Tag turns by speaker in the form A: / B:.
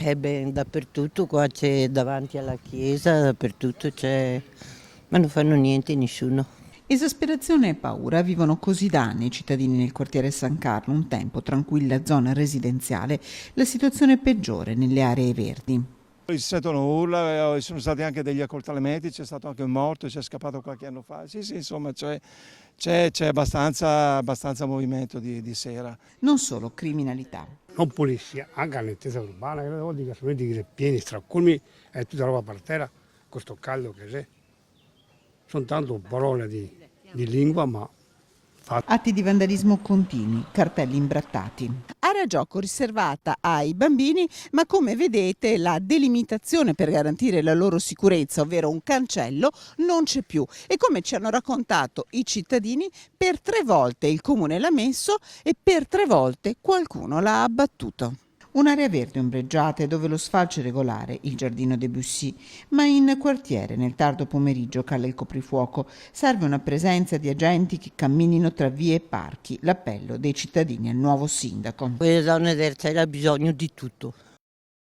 A: Eh beh, dappertutto qua c'è, davanti alla chiesa, dappertutto c'è, ma non fanno niente nessuno.
B: Esasperazione e paura vivono così da anni i cittadini nel quartiere San Carlo, un tempo tranquilla zona residenziale, la situazione peggiore nelle aree verdi.
C: Si sentono urla, ci sono stati anche degli accoltellamenti, c'è stato anche un morto, c'è scappato qualche anno fa. Sì, sì, insomma c'è abbastanza movimento di sera.
B: Non solo criminalità.
D: Non polizia, anche all'intesa urbana, che vuol dire che pieni stracolmi e tutta roba per terra, questo caldo che c'è. Sono tanto parole di lingua, ma fatti.
B: Atti di vandalismo continui, cartelli imbrattati. Area gioco riservata ai bambini, ma come vedete la delimitazione per garantire la loro sicurezza, ovvero un cancello, non c'è più. E come ci hanno raccontato i cittadini, per 3 volte il comune l'ha messo e per 3 volte qualcuno l'ha abbattuto. Un'area verde ombreggiata dove lo sfalcio è regolare, il giardino Debussy, ma in quartiere nel tardo pomeriggio cala il coprifuoco. Serve una presenza di agenti che camminino tra vie e parchi. L'appello dei cittadini al nuovo sindaco.
A: Quelle zone del cielo ha bisogno di tutto.